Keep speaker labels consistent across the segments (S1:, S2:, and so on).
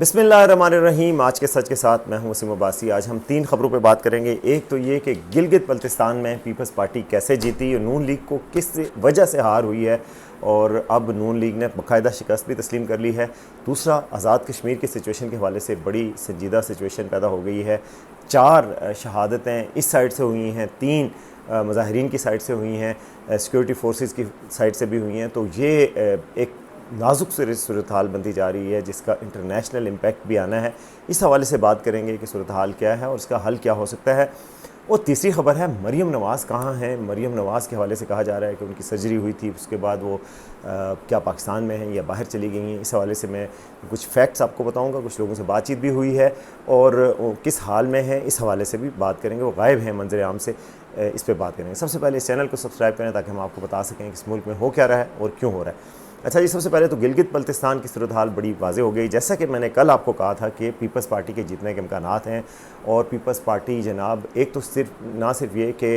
S1: बिस्मिल्लाहिर्रहमानिर्रहीम। आज के सच के साथ मैं हूं वसीम अब्बासी। आज हम 3 खबरों पे बात करेंगे। एक तो ये कि गिलगित बल्तिस्तान में पीपल्स पार्टी कैसे जीती और नून लीग को किस वजह से हार हुई है और अब नून लीग ने बाकायदा शिकस्त भी तस्लीम कर ली है। दूसरा, आज़ाद कश्मीर की सिचुएशन के हवाले से बड़ी संजीदा सिचुएशन पैदा हो गई है। 4 शहादतें इस साइड से हुई हैं, 3 मुजाहिरीन की साइड से हुई हैं, सिक्योरिटी फोर्सेस की साइड से भी हुई हैं। तो ये एक नाजुक सूरत हाल बनती जा रही है जिसका इंटरनेशनल इम्पैक्ट भी आना है। इस हवाले से बात करेंगे कि सूरत हाल क्या है और इसका हल क्या हो सकता है। और तीसरी खबर है, मरियम नवाज़ कहाँ हैं। मरियम नवाज़ के हवाले से कहा जा रहा है कि उनकी सर्जरी हुई थी, उसके बाद वो क्या पाकिस्तान में हैं या बाहर चली गई हैं। इस हवाले से मैं कुछ फैक्ट्स आपको बताऊंगा। कुछ लोगों से बातचीत भी हुई है और किस हाल में है इस हवाले से भी बात करेंगे। वो गायब हैं मंजर आम से, इस पर बात करेंगे। सबसे पहले इस चैनल को सब्सक्राइब करें ताकि हम आपको बता सकें कि इस मुल्क में हो क्या रहा है और क्यों हो रहा है। अच्छा जी, सबसे पहले तो गिलगित बल्तिस्तान की सूरत हाल बड़ी वाज़े हो गई। जैसा कि मैंने कल आपको कहा था कि पीपल्स पार्टी के जीतने के इम्कानात हैं और पीपल्स पार्टी जनाब, एक तो ना सिर्फ ये कि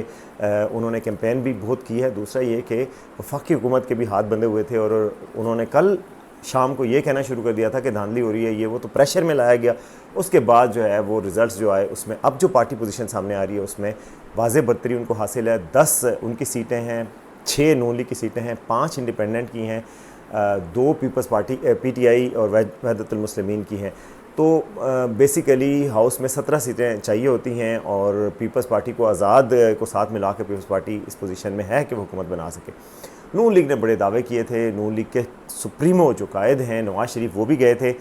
S1: उन्होंने कैंपेन भी बहुत की है, दूसरा ये कि वफाकी हुकूमत के भी हाथ बंधे हुए थे और उन्होंने कल शाम को ये कहना शुरू कर दिया था कि धांधली हो रही है, ये वो तो प्रेशर में लाया गया। उसके बाद जो है वो रिज़ल्ट्स जो आए उसमें अब जो पार्टी पोजीशन सामने आ रही है उसमें वाज़े बरतरी उनको हासिल है। 10 उनकी सीटें हैं, 6 नून लीग की सीटें हैं, 5 इंडिपेंडेंट की हैं, 2 पीपल्स पार्टी PTI और वहदतुल मुस्लिमीन की हैं। तो बेसिकली हाउस में 17 सीटें चाहिए होती हैं और पीपल्स पार्टी को आज़ाद को साथ मिला के पीपल्स पार्टी इस पोजीशन में है कि वो हुकूमत बना सके। नून लीग ने बड़े दावे किए थे। नून लीग के सुप्रीमो जो कायद हैं नवाज़ शरीफ, वो भी गए थे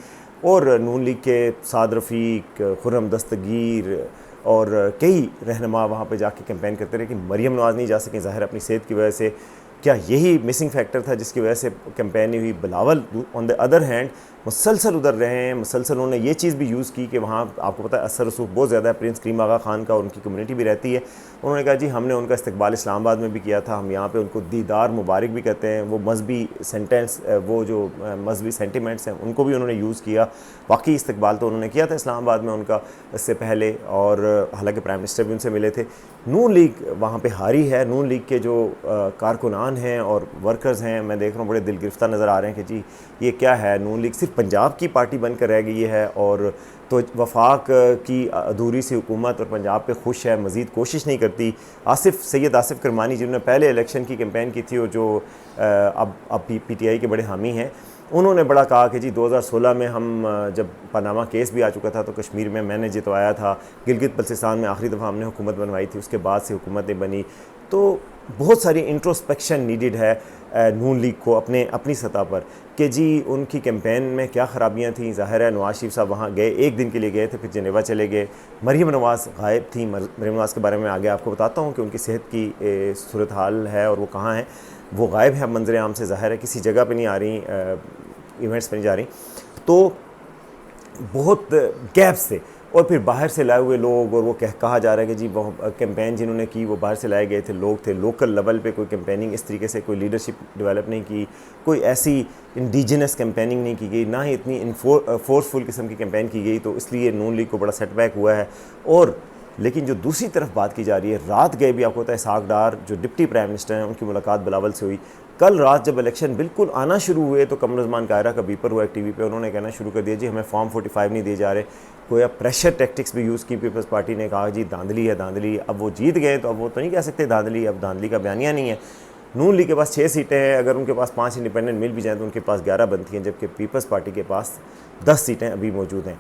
S1: और नून लीग के साद रफ़ीक, खुर्रम दस्तगीर और कई रहनुमा वहाँ पे जाके कैंपेन करते रहे कि मरियम नवाज़ नहीं जा सकें, ज़ाहिर अपनी सेहत की वजह से। क्या यही मिसिंग फैक्टर था जिसकी वजह से कैंपेन नहीं हुई? Bilawal on the other hand मुसलसल उधर रहे हैं। मुसलसल उन्होंने ये चीज़ भी यूज़ की कि वहाँ आपको पता है असर रसूख बहुत ज़्यादा है, प्रिंस करीम आगा ख़ान का, उनकी कम्युनिटी भी रहती है। उन्होंने कहा जी हमने उनका इस्तकबाल इस्लामाबाद में भी किया था, हम यहाँ पे उनको दीदार मुबारक भी कहते हैं। वो मजहबी सेंटेंस, वो जो मजहबी सेंटिमेंट्स हैं उनको भी उन्होंने यूज़ किया। बाकी इस्तकबाल तो उन्होंने किया था इस्लामाबाद में उनका इससे पहले, और हालांकि प्राइम मिनिस्टर भी उनसे मिले थे। नून लीग वहाँ पे हारी है। नून लीग के जो कारकुनान हैं और वर्कर्स हैं, मैं देख रहा हूँ बड़े दिल गिरफ्तार नज़र आ रहे हैं कि जी ये क्या है, नून लीग सिर्फ पंजाब की पार्टी बनकर रह गई है और तो वफाक की अधूरी सी हुकूमत और पंजाब पे खुश है, मज़ीद कोशिश नहीं करती। सैयद आसिफ करमानी जिन्होंने पहले इलेक्शन की कैंपेन की थी और जो अब PTI के बड़े हामी हैं, उन्होंने बड़ा कहा कि जी 2016 में हम जब पनामा केस भी आ चुका था तो कश्मीर में मैंने जितवाया था, गिलगित बल्तिस्तान में आखिरी दफ़ा हमने हुकूमत बनवाई थी, उसके बाद से हुकूमत नहीं बनी। तो बहुत सारी इंट्रोस्पेक्शन नीडेड है नून लीग को अपनी सतह पर कि जी उनकी कैंपेन में क्या ख़राबियाँ थी। ज़ाहिर है नवाज़ शरीफ साहब वहाँ गए, एक दिन के लिए गए थे, फिर जेनेवा चले गए। मरियम नवाज़ गायब थी। मरियम नवाज़ के बारे में आगे आपको बताता हूँ कि उनकी सेहत की सूरत हाल है और वो कहाँ हैं। वो गायब है मंजर आम से, ज़ाहिर है किसी जगह पे नहीं आ रही, इवेंट्स पे नहीं जा रही। तो बहुत गैप से और फिर बाहर से लाए हुए लोग, और वो कहा जा रहा है कि जी वो कैंपेन जिन्होंने की वो बाहर से लाए गए थे लोग थे। लोकल लेवल पे कोई कैंपेनिंग इस तरीके से कोई लीडरशिप डेवलप नहीं की, कोई ऐसी इंडिजिनस कैंपेनिंग नहीं की गई, ना ही इतनी फोर्सफुल किस्म की कैंपेन की गई। तो इसलिए नून लीग को बड़ा सेटबैक हुआ है। और लेकिन जो दूसरी तरफ बात की जा रही है, रात गए भी आपको पता है इसहाक डार जो डिप्टी प्राइम मिनिस्टर हैं उनकी मुलाकात बिलावल से हुई। कल रात जब इलेक्शन बिल्कुल आना शुरू हुए तो कमरुज़्ज़मान कायरा का बीपर हुआ टीवी पे, उन्होंने कहना शुरू कर दिया जी हमें फॉर्म 45 नहीं दिए जा रहे। कोई अब प्रेशर टैक्टिक्स भी यूज़ की पीपल्स पार्टी ने, कहा जी धांधली है धांधली। अब वो जीत गए तो अब वो तो नहीं कह सकते धांधली, अब धांधली का बयानिया नहीं है। नून लीग के पास 6 सीटें हैं, अगर उनके पास 5 इंडिपेंडेंट मिल भी जाएँ तो उनके पास 11 बनती हैं, जबकि पीपल्स पार्टी के पास 10 सीटें अभी मौजूद हैं।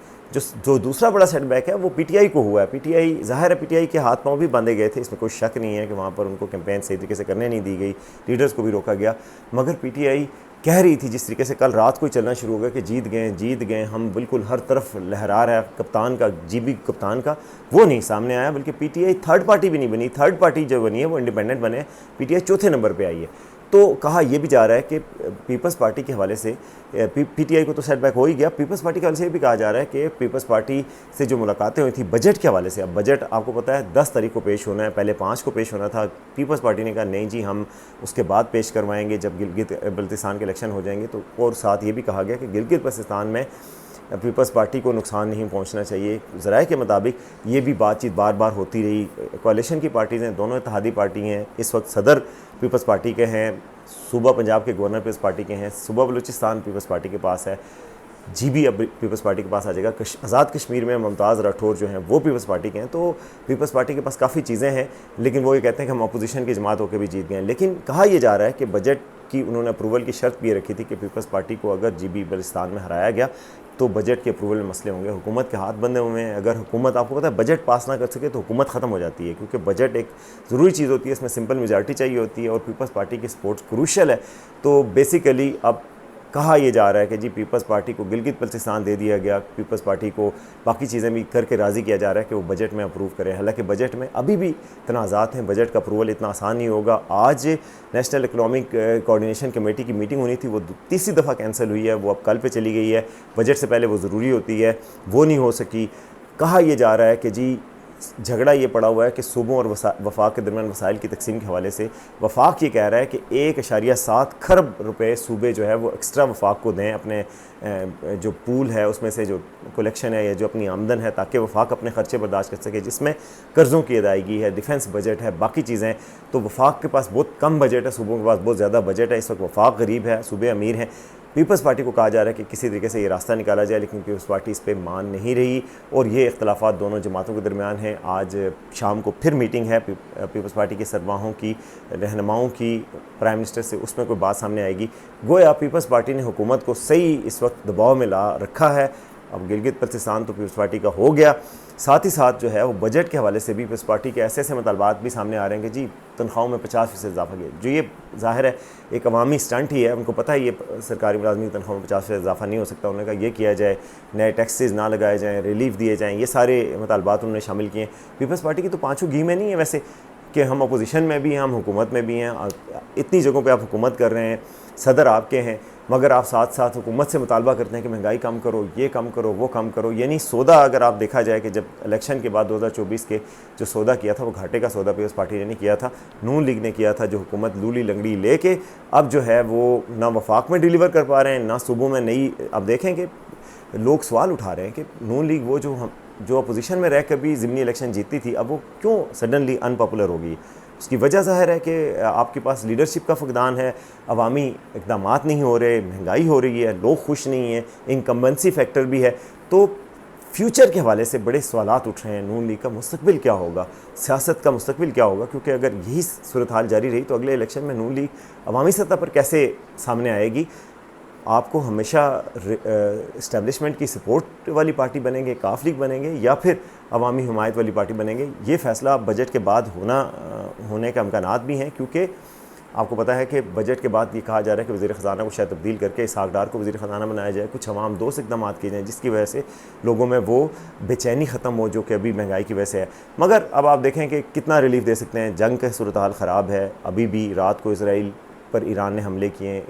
S1: जो दूसरा बड़ा सेटबैक है वो PTI को हुआ है। PTI ज़ाहिर है PTI के हाथ पाँव भी बांधे गए थे, इसमें कोई शक नहीं है कि वहाँ पर उनको कैंपेन सही तरीके से करने नहीं दी गई, लीडर्स को भी रोका गया। मगर PTI कह रही थी जिस तरीके से कल रात को ही चलना शुरू हो गया कि जीत गए हम, बिल्कुल हर तरफ लहरा रहा है कप्तान का, GB कप्तान का, वो नहीं सामने आया। बल्कि PTI थर्ड पार्टी भी नहीं बनी। थर्ड पार्टी जो बनी है वो इंडिपेंडेंट बने, PTI चौथे नंबर पर आई है। तो कहा यह भी जा रहा है कि पीपल्स पार्टी के हवाले से PTI को तो सेटबैक हो ही गया, पीपल्स पार्टी के हवाले से ये भी कहा जा रहा है कि पीपल्स पार्टी से जो मुलाकातें हुई थी बजट के हवाले से, अब बजट आपको पता है 10 तारीख को पेश होना है, पहले 5 को पेश होना था। पीपल्स पार्टी ने कहा नहीं जी हम उसके बाद पेश करवाएंगे जब गिलगित बल्तिस्तान के इलेक्शन हो जाएंगे। तो और साथ ये भी कहा गया कि गिलगित बल्तिस्तान में पीपल्स पार्टी को नुकसान नहीं पहुंचना चाहिए। ज़राए के मुताबिक ये भी बातचीत बार बार होती रही। कोalition की पार्टीज़ हैं, दोनों इत्तेहादी पार्टी हैं। इस वक्त सदर पीपल्स पार्टी के हैं, सूबा पंजाब के गवर्नर पीपल्स पार्टी के हैं, सूबा बलूचिस्तान पीपल्स पार्टी के पास है। जीबी अब पीपल्स पार्टी के पास आ जाएगा। आज़ाद कश्मीर में मुमताज़ राठौर जो हैं वो पीपल्स पार्टी के हैं, तो पीपल्स पार्टी के पास काफ़ी चीज़ें हैं, लेकिन वो ये कहते हैं कि हम अपोजिशन की जमात होकर भी जीत गए हैं। लेकिन कहा यह जा रहा है कि बजट की उन्होंने अप्रूवल की शर्त भी रखी थी कि पीपल्स पार्टी को अगर जीबी बलिस्तान में हराया गया तो बजट के अप्रूवल में मसले होंगे। हुकूमत के हाथ बंधे हुए हैं। अगर हुकूमत, आपको पता है, बजट पास ना कर सके तो हुकूमत ख़त्म हो जाती है, क्योंकि बजट एक ज़रूरी चीज़ होती है, इसमें सिंपल मेजॉरिटी चाहिए होती है और पीपल्स पार्टी की सपोर्ट क्रूशल है। तो बेसिकली अब कहा यह जा रहा है कि जी पीपल्स पार्टी को गिलगित बल्तिस्तान दे दिया गया, पीपल्स पार्टी को बाकी चीज़ें भी करके राज़ी किया जा रहा है कि वो बजट में अप्रूव करें। हालांकि बजट में अभी भी तनाज़ात हैं, बजट का अप्रूवल इतना आसान नहीं होगा। आज नेशनल इकनॉमिक कोऑर्डिनेशन कमेटी की मीटिंग होनी थी, वो तीसरी दफ़ा कैंसिल हुई है, वो अब कल पे चली गई है। बजट से पहले वो ज़रूरी होती है, वो नहीं हो सकी। कहा यह जा रहा है कि जी झगड़ा ये पड़ा हुआ है कि सूबों और वफाक के दरमियान वसाइल की तकसीम के हवाले से वफाक ये कह रहा है कि 1.7 खरब रुपए सूबे जो है वो एक्स्ट्रा वफाक को दें, अपने जो पूल है उसमें से जो कलेक्शन है या जो अपनी आमदन है, ताकि वफाक अपने खर्चे बर्दाश्त कर सके, जिसमें कर्ज़ों की अदायगी है, डिफेंस बजट है, बाकी चीज़ें। तो वफाक के पास बहुत कम बजट है, सूबों के पास बहुत ज़्यादा बजट है। इस वक्त वफाक गरीब है, सूबे अमीर हैं। पीपल्स पार्टी को कहा जा रहा है कि किसी तरीके से ये रास्ता निकाला जाए, लेकिन पीपल्स पार्टी इस पर मान नहीं रही और ये इख्तलाफात दोनों जमातों के दरमियान हैं। आज शाम को फिर मीटिंग है पीपल्स पार्टी के सरबराहों की, रहनुमाओं की, प्राइम मिनिस्टर से, उसमें कोई बात सामने आएगी। गोया पीपल्स पार्टी ने हुकूमत को सही इस वक्त दबाव में ला रखा है। अब गिलगित बल्तिस्तान तो पीपल्स पार्टी का हो गया, साथ ही साथ जो है वो बजट के हवाले से भी पीपल्स पार्टी के ऐसे मुतालबात भी सामने आ रहे हैं कि जी तनख्वाहों में 50% इजाफा किया, जो ये ज़ाहिर है एक अवामी स्टंट ही है। उनको पता है ये सरकारी मुलाजमी की तनख्वाहों में 50% इजाफा नहीं हो सकता। उन्होंने कहा ये किया जाए, नए टैक्सेस ना लगाए जाएँ, रिलीफ दिए जाएँ, ये सारे मुतालबात उन्होंने शामिल किए हैं। पीपल्स पार्टी की तो पाँचों घी में नहीं है वैसे, कि हम अपोजिशन में भी हैं, हम हुकूमत में भी हैं। इतनी जगहों पे आप हुकूमत कर रहे हैं, सदर आपके हैं, मगर आप साथ साथ हुकूमत से मुतालबा करते हैं कि महंगाई कम करो, ये कम करो, वो कम करो। यानी सौदा अगर आप देखा जाए कि जब इलेक्शन के बाद 2024 के जो सौदा किया था वो घाटे का सौदा पीपल्स पार्टी ने नहीं किया था, नून लीग ने किया था, जो हुकूमत लूली लंगड़ी लेके अब जो है वो ना वफाक में डिलीवर कर पा रहे हैं, ना सूबों में नई। अब देखें कि लोग सवाल उठा रहे हैं कि नून लीग वो जो अपोजिशन में रह कर भी ज़िमनी इलेक्शन जीती थी, अब वो क्यों सडनली अनपॉपुलर हो गई। उसकी वजह ज़ाहिर है कि आपके पास लीडरशिप का फकदान है, अवामी इक़दामात नहीं हो रहे, महंगाई हो रही है, लोग खुश नहीं हैं, इनकम्बेंसी फैक्टर भी है। तो फ्यूचर के हवाले से बड़े सवालात उठ रहे हैं। नून लीग का मुस्तकबिल क्या होगा, सियासत का मुस्तकबिल क्या होगा, क्योंकि अगर यही सूरत हाल जारी रही तो अगले इलेक्शन में नून लीग अवामी सतह पर कैसे सामने आएगी। आपको हमेशा इस्टेब्लिशमेंट की सपोर्ट वाली पार्टी बनेंगे, काफ लीग बनेंगे, या फिर अवामी हिमायत वाली पार्टी बनेंगे। ये फ़ैसला बजट के बाद होने का इम्कानात भी हैं, क्योंकि आपको पता है कि बजट के बाद ये कहा जा रहा है कि वज़ीर ख़जाना को शायद तब्दील करके इसहाक़ डार को वज़ीर ख़जाना बनाया जाए। कुछ अवाम दोस्त इक़दाम किए जाएँ जिसकी वजह से लोगों में वो बेचैनी ख़त्म हो जो कि अभी महंगाई की वजह से है। मगर अब आप देखें कि कितना रिलीफ दे सकते हैं। जंग का सूरत हाल ख़राब है, अभी भी रात को इसराइल पर ईरान ने हमले किए,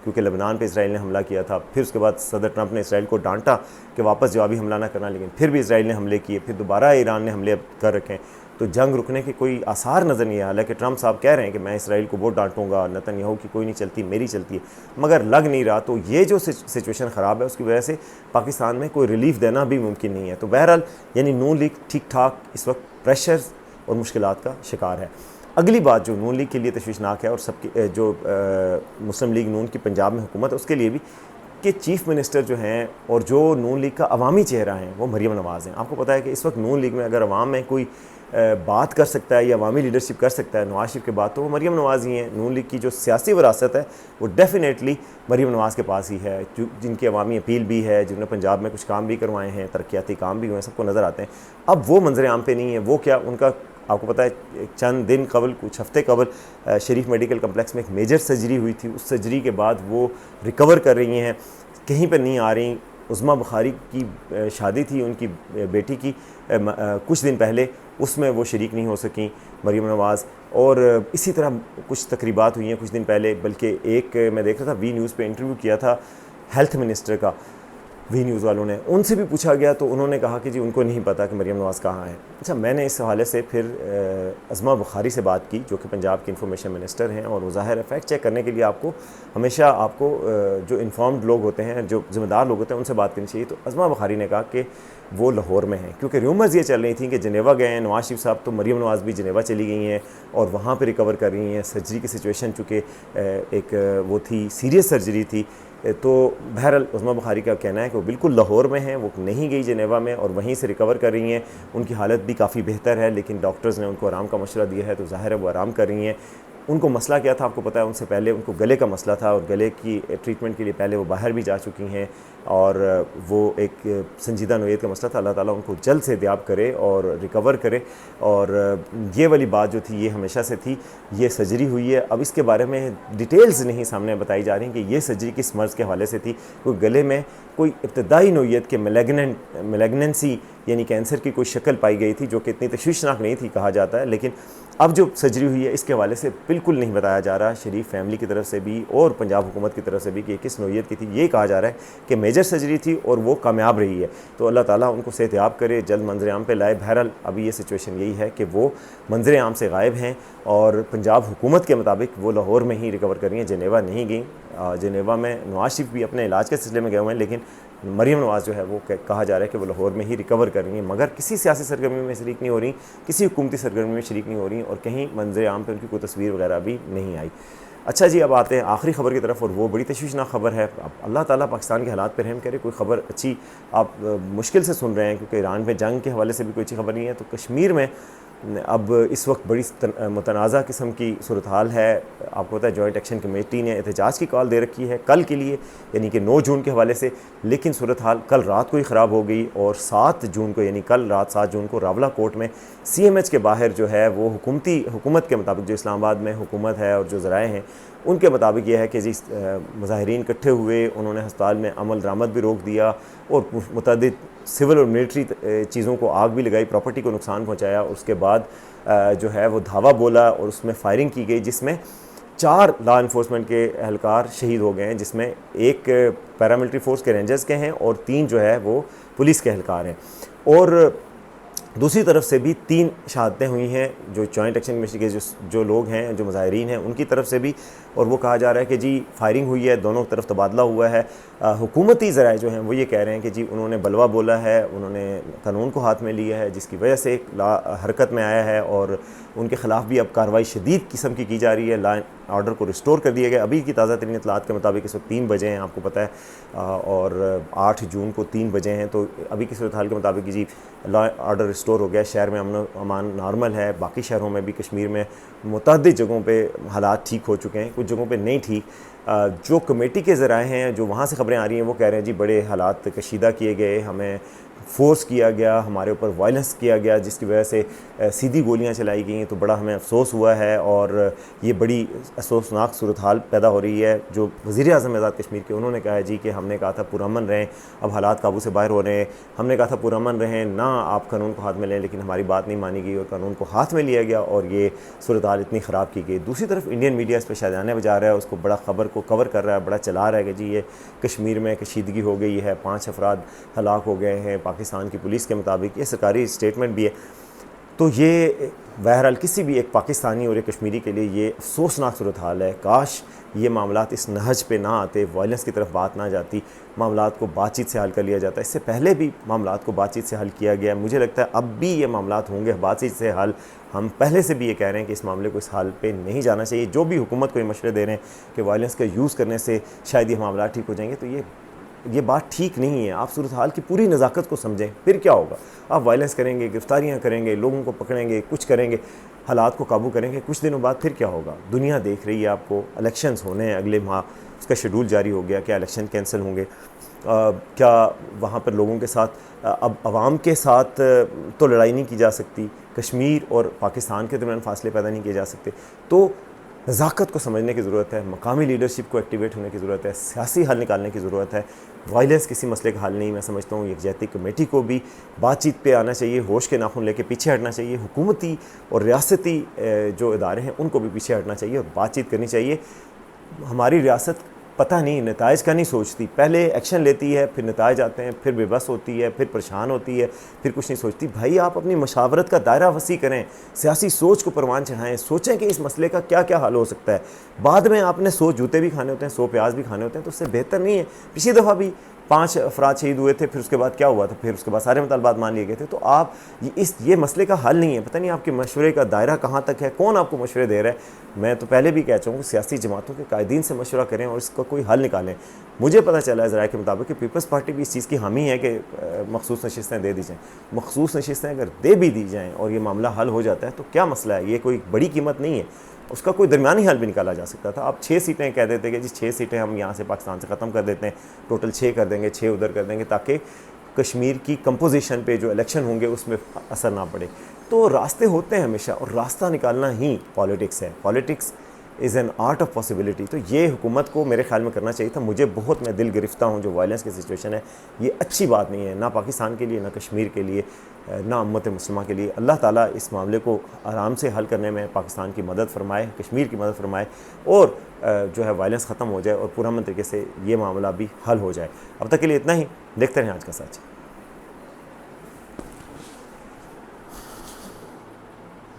S1: क्योंकि लेबनान पे इसराइल ने हमला किया था। फिर उसके बाद सदर ट्रंप ने इसराइल को डांटा कि वापस जवाबी हमला ना करना, लेकिन फिर भी इसराइल ने हमले किए, फिर दोबारा ईरान ने हमले कर रखे। तो जंग रुकने के कोई आसार नज़र नहीं है। हालांकि ट्रंप साहब कह रहे हैं कि मैं इसराइल को बहुत डांटूंगा, नेतन्याहू की कोई नहीं चलती, मेरी चलती है, मगर लग नहीं रहा। तो ये जो सिचुएशन ख़राब है उसकी वजह से पाकिस्तान में कोई रिलीफ देना भी मुमकिन नहीं है। तो बहरहाल यानी नून लीग ठीक ठाक इस वक्त प्रेशर और मुश्किलात का शिकार है। अगली बात जो नून लीग के लिए तशवीशनाक है और सबकी जो मुस्लिम लीग नून की पंजाब में हुकूमत है उसके लिए भी, कि चीफ़ मिनिस्टर जो हैं और जो नून लीग का अवामी चेहरा हैं वो मरीम नवाज़ हैं। आपको पता है कि इस वक्त नून लीग में अगर अवाम में कोई बात कर सकता है या अवामी लीडरशिप कर सकता है नवाज शरीफ के बाद, तो वो मरीम नवाज़ ही हैं। नून लीग की जो सियासी विरासत है वो डेफिनेटली मरीम नवाज़ के पास ही है, जिनकी अवामी अपील भी है, जिन्होंने पंजाब में कुछ काम भी करवाए हैं, तरक्याती काम भी हुए हैं, सबको नज़र आते हैं। अब वो मंजर आम पे नहीं है। वो क्या, उनका आपको पता है चंद दिन कबल, कुछ हफ्ते कबल शरीफ मेडिकल कम्प्लेक्स में एक मेजर सर्जरी हुई थी। उस सर्जरी के बाद वो रिकवर कर रही हैं, कहीं पर नहीं आ रही। उज़्मा बुखारी की शादी थी उनकी बेटी की कुछ दिन पहले, उसमें वो शरीक नहीं हो सकें मरीम नवाज़। और इसी तरह कुछ तकरीबात हुई हैं कुछ दिन पहले, बल्कि एक मैं देख रहा था वी न्यूज़ पे इंटरव्यू किया था हेल्थ मिनिस्टर का, वी न्यूज़ वालों ने, उनसे भी पूछा गया तो उन्होंने कहा कि जी उनको नहीं पता कि मरीम नवाज़ कहाँ है। अच्छा, मैंने इस हवाले से फिर उज़्मा बुखारी से बात की जो कि पंजाब के इंफॉर्मेशन मिनिस्टर हैं, और वो ज़ाहिर है फैक्ट चेक करने के लिए हमेशा आपको जो इन्फॉर्म्ड लोग होते हैं, जो ज़िम्मेदार लोग होते हैं, उनसे बात करनी चाहिए। तो उज़्मा बुखारी ने कहा कि वो लाहौर में हैं, क्योंकि रूमर्स ये चल रही थी कि जनेवा गए हैं नवाज शरीफ साहब, तो मरीम नवाज़ भी जनेवा चली गई हैं और वहाँ पर रिकवर कर रही हैं। सर्जरी की सिचुएशन चूँकि एक वो थी, सीरियस सर्जरी थी, तो बहरहाल उस्मा बुखारी का कहना है कि वो बिल्कुल लाहौर में हैं, वो नहीं गई जेनेवा में और वहीं से रिकवर कर रही हैं। उनकी हालत भी काफ़ी बेहतर है, लेकिन डॉक्टर्स ने उनको आराम का मशवरा दिया है, तो ज़ाहिर है वो आराम कर रही हैं। उनको मसला क्या था आपको पता है, उनसे पहले उनको गले का मसला था और गले की ट्रीटमेंट के लिए पहले वो बाहर भी जा चुकी हैं और वो एक संजीदा नोयत का मसला था। अल्लाह ताला उनको जल्द से दियाब करे और रिकवर करे। और ये वाली बात जो थी ये हमेशा से थी, ये सर्जरी हुई है। अब इसके बारे में डिटेल्स नहीं सामने बताई जा रही कि ये सर्जरी किस मर्ज़ के हवाले से थी। कोई गले में कोई इब्तदाई नोयत के मेलेग्नेंसी यानी कैंसर की कोई शक्ल पाई गई थी, जो कि इतनी तशवीशनाक नहीं थी कहा जाता है। लेकिन अब जो सर्जरी हुई है इसके हवाले से बिल्कुल नहीं बताया जा रहा, शरीफ फैमिली की तरफ से भी और पंजाब हुकूमत की तरफ से भी, कि किस नोयत की थी। ये कहा जा रहा है कि मेजर सर्जरी थी और वो कामयाब रही है। तो अल्लाह ताला उनको सेहतियाब करे, जल्द मंजर आम पे लाए। बहरहाल अभी ये सिचुएशन यही है कि वो मंजर आम से गायब हैं और पंजाब हुकूमत के मुताबिक वो लाहौर में ही रिकवर कर रही हैं, जेनेवा नहीं गई। जेनेवा में नवाज शरीफ भी अपने इलाज के सिलसिले में गए हुए हैं, लेकिन मरीम नवाज़ जो है वो कहा जा रहा है कि वो लाहौर में ही रिकवर कर रही हैं, मगर किसी सियासी सरगर्मी में शरीक नहीं हो रही, किसी हुकूमती सरगर्मी में शरीक नहीं हो रही और कहीं मंजर आम पर उनकी कोई तस्वीर वगैरह भी नहीं आई। अच्छा जी, अब आते हैं आखिरी खबर की तरफ और वो बड़ी तशवीशनाक खबर है। अब अल्लाह ताला पाकिस्तान के हालात पर रहम करे, कोई खबर अच्छी आप मुश्किल से सुन रहे हैं क्योंकि ईरान में जंग के हवाले से भी कोई अच्छी खबर नहीं है। तो कश्मीर में अब इस वक्त बड़ी मुतनाज़ा किस्म की सूरत हाल है। आपको पता है जॉइंट एक्शन कमेटी ने एहतजाज की कॉल दे रखी है कल के लिए, यानी कि 9 जून के हवाले से। लेकिन सूरत हाल कल रात को ही ख़राब हो गई और 7 जून को, यानी कल रात 7 जून को रावला कोर्ट में CMH के बाहर जो है वो हुकूमत के मुताबिक, जो इस्लामाबाद में हुकूमत है और जो ज़राए हैं उनके मुताबिक यह है कि जी मुजाहिरीन इकट्ठे हुए, उन्होंने हस्पताल में अमल दरामद भी रोक दिया और मुतअद्दिद सिविल और मिलिट्री चीज़ों को आग भी लगाई, प्रॉपर्टी को नुकसान पहुंचाया। उसके बाद जो है वो धावा बोला और उसमें फायरिंग की गई, जिसमें 4 लॉ इन्फोर्समेंट के एहलकार शहीद हो गए हैं, जिसमें एक पैरामिलिट्री फोर्स के रेंजर्स के हैं और 3 जो है वो पुलिस के एहलकार हैं। और दूसरी तरफ से भी 3 शहादतें हुई हैं जो जॉइंट एक्शन कमेटी के जो लोग हैं, जो मुजाहिरीन हैं, उनकी तरफ से भी। और वो कहा जा रहा है कि जी फायरिंग हुई है, दोनों तरफ तबादला हुआ है। हुकूमती ज़राए जो हैं वो ये कह रहे हैं कि जी उन्होंने बलवा बोला है, उन्होंने कानून को हाथ में लिया है, जिसकी वजह से एक हरकत में आया है और उनके ख़िलाफ़ भी अब कार्रवाई शदीद किस्म की जा रही है। लॉ ऑर्डर को रिस्टोर कर दिया गया। अभी की ताज़ा तरीन इतलात के मुताबिक इस वक्त 3 बजे हैं, आपको पता है, और 8 जून को 3 बजे हैं। तो अभी की सूरत हाल के मुताबिक जी लॉ ऑर्डर रिस्टोर हो गया, शहर में अमन अमान नॉर्मल है। बाकी शहरों में भी, कश्मीर में मुतअद्दिद जगहों पे हालात ठीक हो चुके हैं, कुछ जगहों पे नहीं ठीक। जो कमेटी के ज़राए हैं, जो वहाँ से ख़बरें आ रही हैं, वो कह रहे हैं जी बड़े हालात कशीदा किए गए, हमें फोर्स किया गया, हमारे ऊपर वायलेंस किया गया, जिसकी वजह से सीधी गोलियां चलाई गई, तो बड़ा हमें अफसोस हुआ है और ये बड़ी अफसोसनाक सूरत हाल पैदा हो रही है। जो वज़ीर आज़म आज़ाद कश्मीर के, उन्होंने कहा है जी कि हमने कहा था पुरअमन रहें, अब हालात काबू से बाहर हो रहे हैं, हमने कहा था पुरअमन रहें, ना आप कानून को हाथ में लें, लेकिन हमारी बात नहीं मानी गई और कानून को हाथ में लिया गया और ये सूरत हाल इतनी ख़राब की गई। दूसरी तरफ इंडियन मीडिया इस पर शाजाने बजा रहा है, उसको बड़ा ख़बर को कवर कर रहा है, बड़ा चला रहा है कि जी ये कश्मीर में कशीदगी हो गई है, 5 अफराद हलाक हो गए हैं पाकिस्तान की पुलिस के मुताबिक, ये सरकारी स्टेटमेंट भी है। तो ये बहरहाल किसी भी एक पाकिस्तानी और एक कश्मीरी के लिए ये अफसोसनाक सूरत हाल है। काश ये मामलात इस नहज पे ना आते, वायलेंस की तरफ बात ना जाती, मामलात को बातचीत से हल कर लिया जाता। इससे पहले भी मामलात को बातचीत से हल किया गया, मुझे लगता है अब भी ये मामलात होंगे बातचीत से हल। हम पहले से भी ये कह रहे हैं कि इस मामले को इस हाल पे नहीं जाना चाहिए। जो भी हुकूमत को ये मशवरे दे रहे हैं कि वायलेंस का यूज़ करने से शायद ये मामला ठीक हो जाएंगे, तो ये बात ठीक नहीं है। आप सूरत हाल की पूरी नज़ाकत को समझें, फिर क्या होगा। आप वायलेंस करेंगे, गिरफ्तारियां करेंगे, लोगों को पकड़ेंगे, कुछ करेंगे, हालात को काबू करेंगे, कुछ दिनों बाद फिर क्या होगा। दुनिया देख रही है आपको, इलेक्शंस होने हैं अगले माह, उसका शेड्यूल जारी हो गया, क्या इलेक्शन कैंसिल होंगे, क्या वहाँ पर लोगों के साथ, अब आवाम के साथ तो लड़ाई नहीं की जा सकती, कश्मीर और पाकिस्तान के दरमियान फासले पैदा नहीं किए जा सकते। तो नज़ाकत को समझने की ज़रूरत है, मकामी लीडरशिप को एक्टिवेट होने की ज़रूरत है, सियासी हल निकालने की ज़रूरत है। वायलेंस किसी मसले का हल नहीं, मैं समझता हूँ यकजहती कमेटी को भी बातचीत पे आना चाहिए, होश के नाखून लेके पीछे हटना चाहिए, हुकूमती और रियासती जो इदारे हैं उनको भी पीछे हटना चाहिए और बातचीत करनी चाहिए। हमारी रियासत पता नहीं नताइज का नहीं सोचती, पहले एक्शन लेती है, फिर नताइज आते हैं, फिर बेबस होती है, फिर परेशान होती है, फिर कुछ नहीं सोचती। भाई आप अपनी मशावरत का दायरा वसी करें, सियासी सोच को परवान चढ़ाएं, सोचें कि इस मसले का क्या क्या हल हो सकता है। बाद में आपने 100 जूते भी खाने होते हैं, 100 प्याज भी खाने होते हैं, तो उससे बेहतर नहीं है। पिछली दफ़ा भी 5 अफराद शहीद हुए थे, फिर उसके बाद क्या हुआ था, फिर उसके बाद सारे मुतालबात मान लिए गए थे। तो आप ये मसले का हल नहीं है। पता नहीं आपके मशवरे का दायरा कहाँ तक है, कौन आपको मशवरे दे रहा है। मैं तो पहले भी कह चाहूँगा सियासी जमातों के कायदीन से मशवरा करें और इसका कोई हल निकालें। मुझे पता चला है ज़राए के मुताबिक कि पीपल्स पार्टी भी इस चीज़ की हामी है कि मखसूस नशिस्तें दे दी जाएँ। मखसूस नशिस्तें अगर दे भी दी जाएँ और ये मामला हल हो जाता है तो क्या मसला है, ये कोई बड़ी कीमत नहीं है, उसका कोई दरमियानी हल भी निकाला जा सकता था। आप 6 सीटें कह देते कि जी 6 सीटें हम यहाँ से पाकिस्तान से ख़त्म कर देते हैं, टोटल 6 कर देंगे, 6 उधर कर देंगे, ताकि कश्मीर की कंपोजिशन पे जो इलेक्शन होंगे उसमें असर ना पड़े। तो रास्ते होते हैं हमेशा, और रास्ता निकालना ही पॉलिटिक्स है। Politics is an art of possibility. तो ये हुकूमत को मेरे ख्याल में करना चाहिए था। मैं दिल गिरफ्ता हूँ जो वायलेंस की सिचुएशन है, ये अच्छी बात नहीं है, ना पाकिस्तान के लिए, ना कश्मीर के लिए, ना उम्मत मुस्लिमा के लिए। अल्लाह ताला इस मामले को आराम से हल करने में पाकिस्तान की मदद फरमाए, कश्मीर की मदद फरमाए, और जो है वायलेंस ख़त्म हो जाए और पुरअमन तरीके से ये मामला भी हल हो जाए। अब तक के लिए इतना ही। देखते रहें आज का सच।